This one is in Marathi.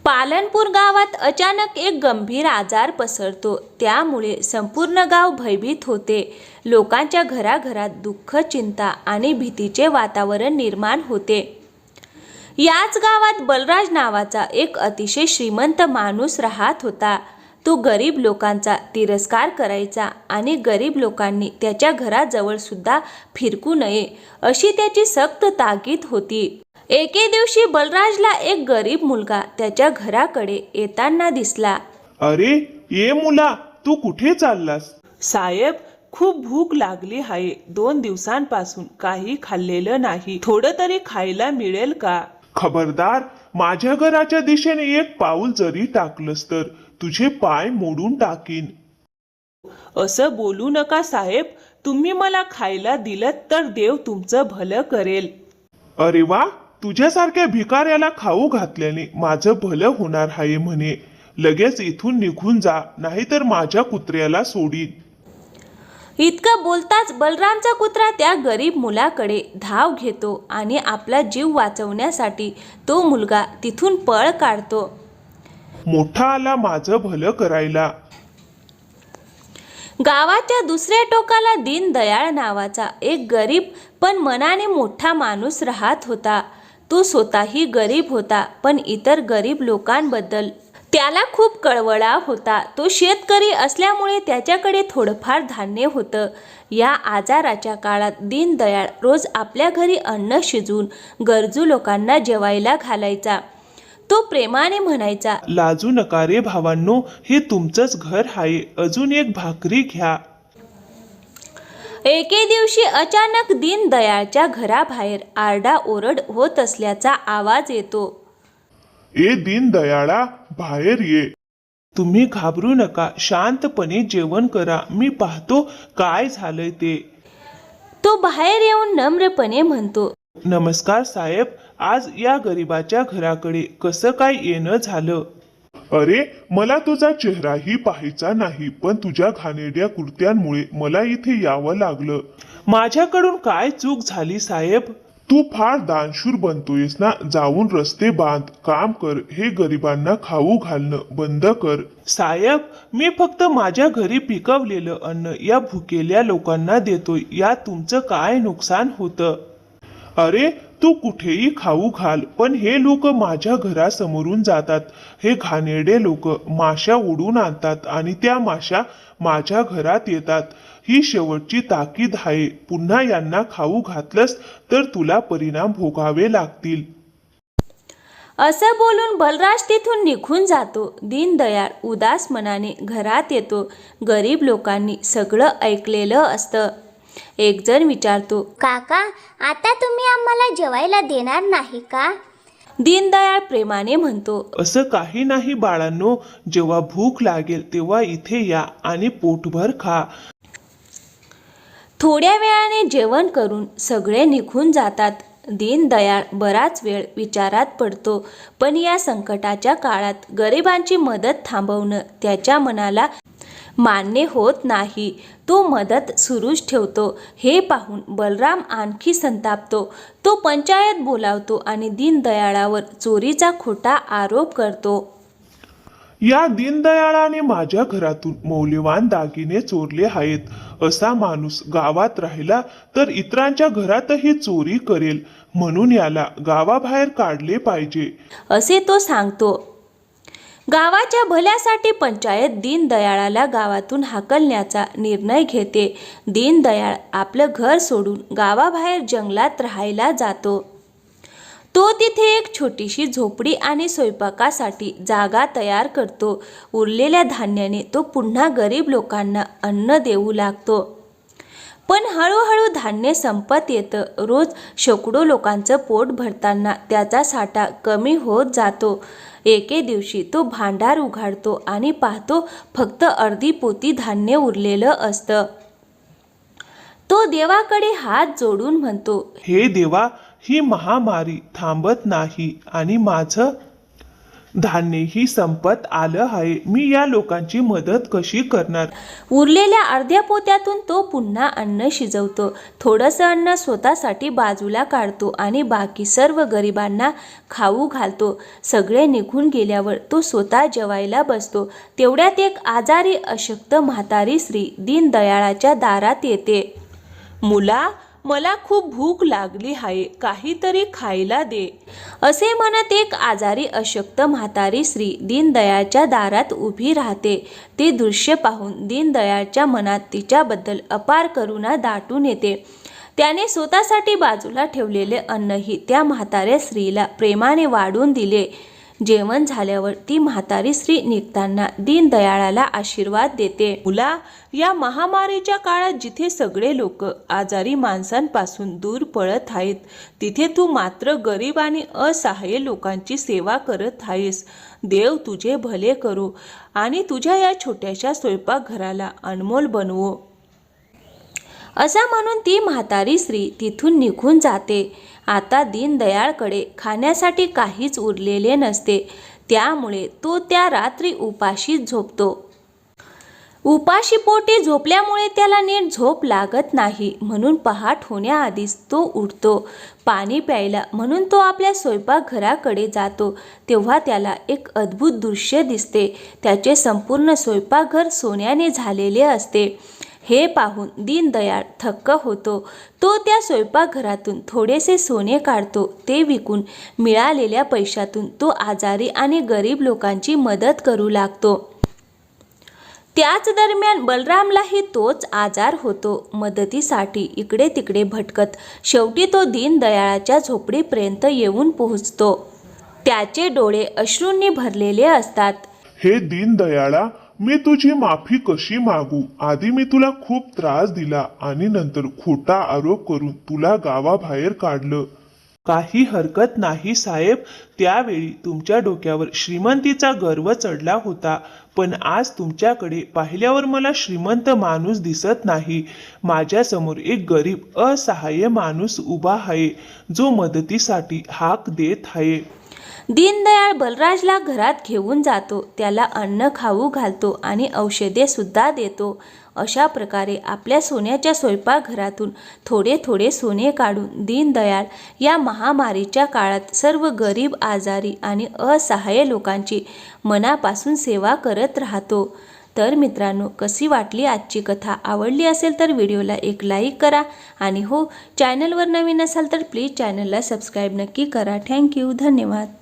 पालनपूर गावात अचानक एक गंभीर आजार पसरतो. त्यामुळे संपूर्ण गाव भयभीत होते. लोकांच्या घराघरात दुःख, चिंता आणि भीतीचे वातावरण निर्माण होते. याच गावात बलराज नावाचा एक अतिशय श्रीमंत माणूस राहत होता. तो गरीब लोकांचा तिरस्कार करायचा आणि गरीब लोकांनी त्याच्या घराजवळ सुद्धा फिरकू नये अशी त्याची सक्त ताकीद होती. एके दिवशी बलराजला एक गरीब मुलगा त्याच्या घराकडे येताना दिसला. अरे ये मुला, तू कुठे चाललास? साहेब, खूप भूक लागली आहे. 2 दिवसांपासून काही खाल्लेलं नाही. थोडं तरी खायला मिळेल का? खबरदार, माझ्या घराच्या दिशेने एक पाऊल जरी टाकलंस तर तुझे पाय मोडून टाकीन. असं बोलू नका साहेब. तुम्ही मला खायला दिलं तर देव तुमचं भलं करेल. अरे वा, तुझ्यासारख्या भिकाऱ्याला खाऊ घातल्याने माझं भलं होणार आहे म्हणे. लगेच इथून निघून जा, नाहीतर माझ्या कुत्र्याला सोडीन. इतकं बोलताच बलरामचा कुत्रा त्या गरीब मुलाकडे धाव घेतो आणि आपला जीव वाचवण्यासाठी तो मुलगा तिथून पळ काढतो. मोठा आला माझं भलं करायला. गावाच्या दुसऱ्या टोकाला दीनदयाळ नावाचा एक गरीब पण मनाने मोठा माणूस राहत होता. तो स्वतःही गरीब होता, पण इतर गरीब लोकांबद्दल त्याला खूप कळवळा होता. तो शेतकरी असल्यामुळे त्याच्याकडे थोडंफार धान्य होतं. या आजाराच्या काळात दीनदयाळ रोज आपल्या घरी अन्न शिजवून गरजू लोकांना जेवायला घालायचा. तो प्रेमाने म्हणायचा, लाजू नका रे भावांनो, हे तुमचंच घर आहे. अजून एक भाकरी घ्या. एके दिवशी अचानक दीनदयाळच्या घराबाहेर आरडाओरड होत असल्याचा आवाज येतो. ए दीनदयाळा, बाहेर ये. तुम्ही घाबरू नका, शांतपणे जेवण करा. मी पाहतो काय झालंय ते. तो बाहेर येऊन नम्रपणे म्हणतो, नमस्कार साहेब, आज या गरिबाच्या घराकडे कसं काय येणं झालं? अरे, मला तुझा चेहराही पाहायचा नाही, पण तुझ्या घाणेरड्या कृत्यांमुळे मला इथे यावं लागलं. माझ्याकडून काय चूक झाली साहेब? तू फार दानशूर बनतोयस ना. जाऊन रस्ते बांध, काम कर. हे गरिबांना खाऊ घालणं बंद कर. साहेब, मी फक्त माझ्या घरी पिकवलेलं अन्न या भुकेल्या लोकांना देतोय. यात तुमचं काय नुकसान होतं? अरे, तू कुठेही खाऊ घाल, पण हे लोक माझ्या घरासमोरून जातात. हे घाणेरडे लोक माश्या उडून आणतात आणि त्या माश्या माझ्या घरात येतात. ही शेवटची ताकीद आहे. पुन्हा यांना खाऊ घातलंस तर तुला परिणाम भोगावे लागतील. असं बोलून बलराज तिथून निघून जातो. दीनदयाळ उदास मनाने घरात येतो. गरीब लोकांनी सगळं ऐकलेलं असतं. एक जण विचारतो, काका, आता तुम्ही आम्हाला जेवायला देणार नाही का? दीनदयाळ प्रेमाने म्हणतो, असं काही नाही बाळांनो. जेव्हा भूक लागेल तेव्हा इथे या आणि पोटभर खा. थोड्या वेळाने जेवण करून सगळे निघून जातात. दीनदयाळ बराच वेळ विचारात पडतो, पण या संकटाच्या काळात गरिबांची मदत थांबवणं त्याच्या मनाला मान्य होत नाही. तो मदत सुरूच ठेवतो. हे पाहून बलराम आणखी संतापतो. तो पंचायत बोलावतो आणि दीनदयाळावर चोरीचा खोटा आरोप करतो. या दीनदयाळाने माझ्या घरातून मौल्यवान दागिने चोरले आहेत. असा माणूस गावात राहिला तर इतरांच्या घरातही चोरी करेल. म्हणून याला गावाबाहेर काढले पाहिजे, असे तो सांगतो. गावाच्या भल्यासाठी पंचायत दीनदयाळाला गावातून हाकलण्याचा निर्णय घेते. दीनदयाळ आपलं घर सोडून गावाबाहेर जंगलात राहायला जातो. तो तिथे एक छोटीशी झोपडी आणि स्वयंपाकासाठी जागा तयार करतो. उरलेल्या धान्याने तो पुन्हा गरीब लोकांना अन्न देऊ लागतो. पण हळूहळू धान्य संपत येतं. रोज शेकडो लोकांचं पोट भरताना त्याचा साठा कमी होत जातो. एके दिवशी तो भांडार उघडतो आणि पाहतो फक्त अर्धी पोती धान्य उरलेलं असतं. तो देवाकडे हात जोडून म्हणतो, हे देवा, ही महामारी थांबत नाही आणि माझं धान्यही संपत आलं आहे. मी या लोकांची मदत कशी करणार? उरलेल्या अर्ध्या पोत्यातून तो पुन्हा अन्न शिजवतो. थोडंसं अन्न स्वतःसाठी बाजूला काढतो आणि बाकी सर्व गरिबांना खाऊ घालतो. सगळे निघून गेल्यावर तो स्वतः जेवायला बसतो. तेवढ्यात एक आजारी अशक्त म्हातारी स्त्री दीनदयाळाच्या दारात येते. मुला, मला खूप भूक लागली आहे, काहीतरी खायला दे, असे म्हणत एक आजारी अशक्त म्हातारी स्त्री दीनदयाळच्या दारात उभी राहते. ते दृश्य पाहून दीनदयाळच्या मनात तिच्याबद्दल अपार करुणा दाटून येते. त्याने स्वतःसाठी बाजूला ठेवलेले अन्नही त्या म्हाताऱ्या स्त्रीला प्रेमाने वाढून दिले. जेवण झाल्यावर ती म्हातारी स्त्री निघताना दीनदयाळाला आशीर्वाद देते. मुला, या महामारीच्या काळात जिथे सगळे लोक आजारी माणसांपासून दूर पळत आहेत, तिथे तू मात्र गरीब आणि असहाय्य लोकांची सेवा करत आहेस. देव तुझे भले करो आणि तुझ्या या छोट्याशा स्वयंपाकघराला अनमोल बनवो. असं म्हणून ती म्हातारी स्त्री तिथून निघून जाते. आता दीनदयाळकडे खाण्यासाठी काहीच उरलेले नसते. त्यामुळे तो त्या रात्री उपाशीच झोपतो. उपाशी पोटी झोपल्यामुळे त्याला नीट झोप लागत नाही. म्हणून पहाट होण्याआधीच तो उठतो. पाणी प्यायला म्हणून तो आपल्या स्वयंपाकघराकडे जातो. तेव्हा त्याला एक अद्भुत दृश्य दिसते. त्याचे संपूर्ण स्वयंपाकघर सोन्याने झालेले असते. हे पाहून दीनदयाळ थक्क होतो. तो त्या स्वयंपाकघरातून थोडेसे सोने काढतो. ते विकून मिळालेल्या पैशातून तो आजारी आणि गरीब लोकांची मदत करू लागतो. त्याच दरम्यान बलरामलाही तोच आजार होतो. मदतीसाठी इकडे तिकडे भटकत शेवटी तो दीनदयाळाच्या झोपडीपर्यंत येऊन पोहोचतो. त्याचे डोळे अश्रूंनी भरलेले असतात. हे दीनदयाळा, मी तुझी माफी कशी मागू? आधी मी तुला खूप त्रास दिला आणि नंतर खोटा आरोप करून तुला गावाबाहेर काढलं. काही हरकत नाही साहेब. त्यावेळी तुमच्या डोक्यावर श्रीमंतीचा गर्व चढला होता, पण आज तुमच्याकडे पाहिल्यावर मला श्रीमंत माणूस दिसत नाही. माझ्यासमोर एक गरीब असहाय्य माणूस उभा आहे, जो मदतीसाठी हाक देत आहे. दीनदयाळ बलराजला घरात घेऊन जातो. त्याला अन्न खाऊ घालतो आणि औषधे सुद्धा देतो. अशा प्रकारे आपल्या सोन्याच्या स्वयंपाकघरातून थोडे थोडे सोने काढून दीनदयाळ या महामारीच्या काळात सर्व गरीब, आजारी आणि असहाय्य लोकांची मनापासून सेवा करत राहतो. तर मित्रांनो, कशी वाटली आजची कथा? आवडली असेल तर व्हिडिओला एक लाईक करा आणि हो, चॅनलवर नवीन असाल तर प्लीज चॅनलला सबस्क्राईब नक्की करा. थँक्यू. धन्यवाद.